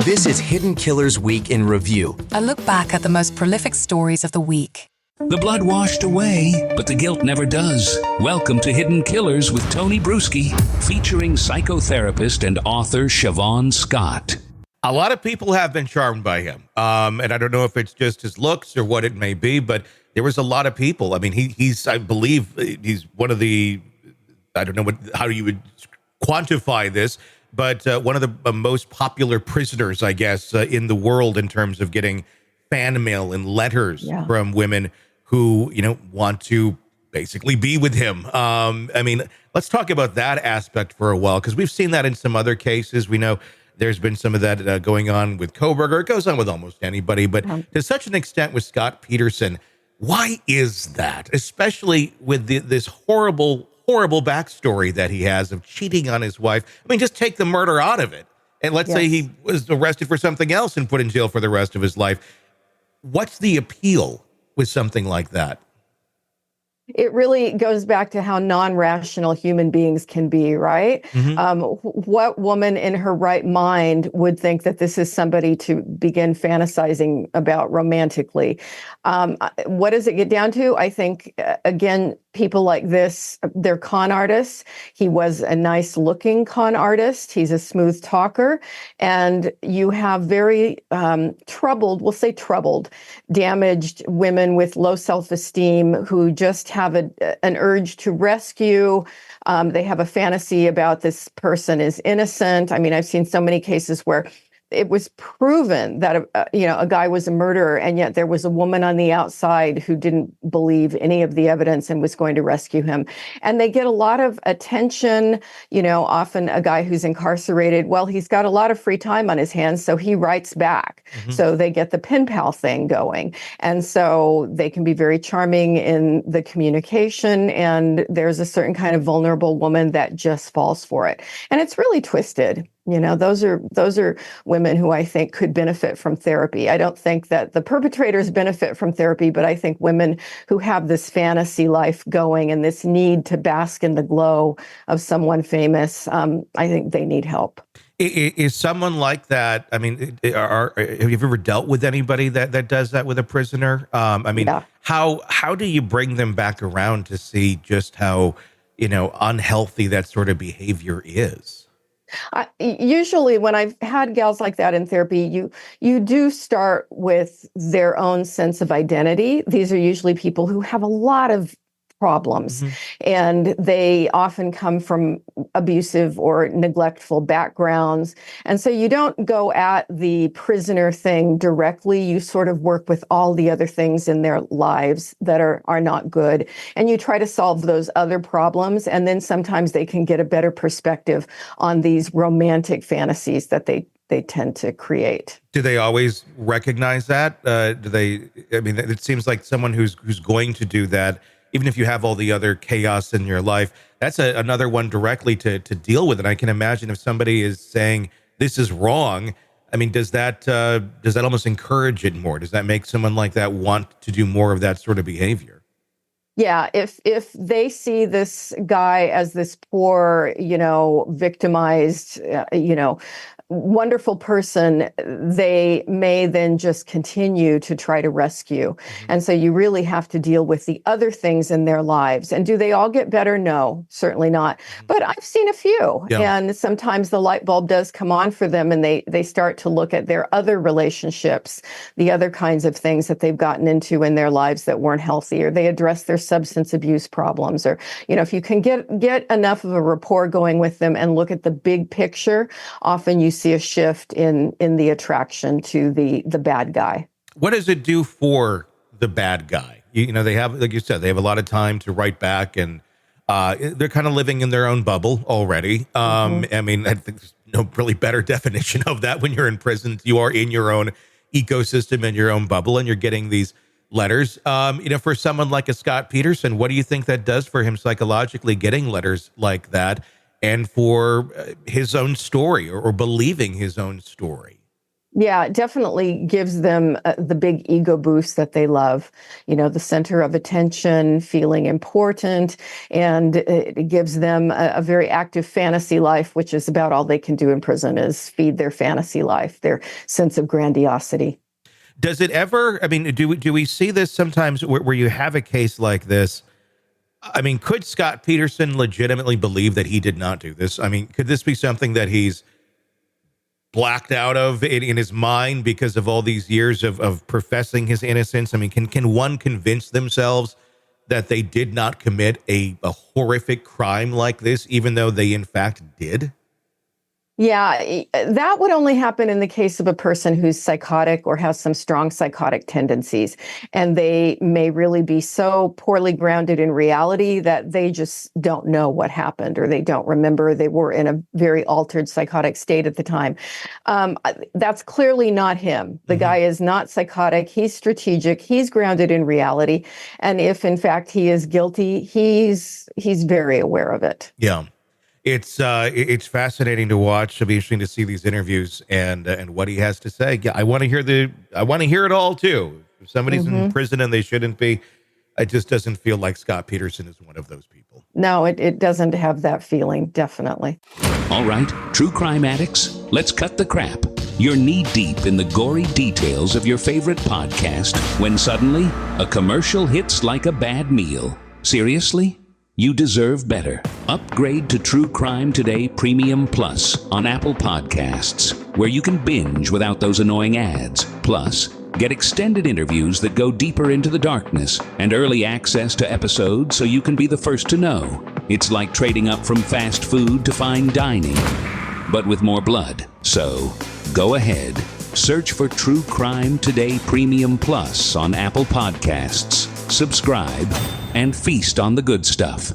This is Hidden Killers Week in Review. A look back at the most prolific stories of the week. The blood washed away, but the guilt never does. Welcome to Hidden Killers with Tony Brueski, featuring psychotherapist and author Siobhan Scott. A lot of people have been charmed by him. And I don't know if it's just his looks or what it may be, but there was a lot of people. I mean, he's I believe he's one of the, I don't know how you would quantify this, but one of the most popular prisoners, I guess, in the world in terms of getting fan mail and letters from women who, want to basically be with him. I mean, let's talk about that aspect for a while, because we've seen that in some other cases. We know there's been some of that going on with Koberger. It goes on with almost anybody, but to such an extent with Scott Peterson. Why is that? Especially with this horrible backstory that he has of cheating on his wife. I mean, just take the murder out of it. And let's say he was arrested for something else and put in jail for the rest of his life. What's the appeal with something like that? It really goes back to how non-rational human beings can be, right? What woman in her right mind would think that this is somebody to begin fantasizing about romantically? What does it get down to? I think, again, people like this, they're con artists. He was a nice looking con artist. He's a smooth talker. And you have very troubled, damaged women with low self-esteem who just have an urge to rescue. They have a fantasy about this person is innocent. I mean, I've seen so many cases where it was proven that a guy was a murderer, and yet there was a woman on the outside who didn't believe any of the evidence and was going to rescue him. And they get a lot of attention. Often a guy who's incarcerated, well, he's got a lot of free time on his hands, so he writes back. So they get the pen pal thing going, and so they can be very charming in the communication. And there's a certain kind of vulnerable woman that just falls for it, and it's really twisted. Those are women who I think could benefit from therapy. I don't think that the perpetrators benefit from therapy, but I think women who have this fantasy life going and this need to bask in the glow of someone famous, I think they need help. Is someone like that? I mean, have you ever dealt with anybody that does that with a prisoner? How do you bring them back around to see just how, unhealthy that sort of behavior is? Usually when I've had gals like that in therapy, you do start with their own sense of identity. These are usually people who have a lot of problems, and they often come from abusive or neglectful backgrounds. And so you don't go at the prisoner thing directly. You sort of work with all the other things in their lives that are not good. And you try to solve those other problems. And then sometimes they can get a better perspective on these romantic fantasies that they tend to create. Do they always recognize that? It seems like someone who's going to do that, even if you have all the other chaos in your life, that's another one directly to deal with. And I can imagine if somebody is saying this is wrong, I mean, does that almost encourage it more? Does that make someone like that want to do more of that sort of behavior? Yeah, if they see this guy as this poor, victimized, wonderful person, they may then just continue to try to rescue. And so you really have to deal with the other things in their lives. And do they all get better? No, certainly not. But I've seen a few. And sometimes the light bulb does come on for them, and they start to look at their other relationships, the other kinds of things that they've gotten into in their lives that weren't healthy, or they address their substance abuse problems, or, if you can get enough of a rapport going with them and look at the big picture, often you see a shift in the attraction to the bad guy. What does it do for the bad guy? They have, like you said, they have a lot of time to write back, and they're kind of living in their own bubble already. I mean, I think there's no really better definition of that. When you're in prison, you are in your own ecosystem and your own bubble, and you're getting these letters. For someone like a Scott Peterson, what do you think that does for him psychologically, getting letters like that, and for his own story, or believing his own story? Yeah, it definitely gives them the big ego boost that they love. The center of attention, feeling important, and it gives them a very active fantasy life, which is about all they can do in prison is feed their fantasy life, their sense of grandiosity. Does it ever, I mean, do we see this sometimes where you have a case like this? I mean, could Scott Peterson legitimately believe that he did not do this? I mean, could this be something that he's blacked out of in his mind because of all these years of professing his innocence? I mean, can one convince themselves that they did not commit a horrific crime like this, even though they in fact did? Yeah, that would only happen in the case of a person who's psychotic or has some strong psychotic tendencies. And they may really be so poorly grounded in reality that they just don't know what happened, or they don't remember they were in a very altered psychotic state at the time. That's clearly not him. The guy is not psychotic. He's strategic. He's grounded in reality. And if in fact he is guilty, he's very aware of it. Yeah. It's fascinating to watch. It'll be interesting to see these interviews and what he has to say. Yeah, I want to hear it all too. If somebody's in prison and they shouldn't be, it just doesn't feel like Scott Peterson is one of those people. No, it doesn't have that feeling, definitely. All right, true crime addicts, let's cut the crap. You're knee-deep in the gory details of your favorite podcast when suddenly a commercial hits like a bad meal. Seriously? You deserve better. Upgrade to True Crime Today Premium Plus on Apple Podcasts, where you can binge without those annoying ads. Plus, get extended interviews that go deeper into the darkness and early access to episodes so you can be the first to know. It's like trading up from fast food to fine dining, but with more blood. So, go ahead. Search for True Crime Today Premium Plus on Apple Podcasts. Subscribe and feast on the good stuff.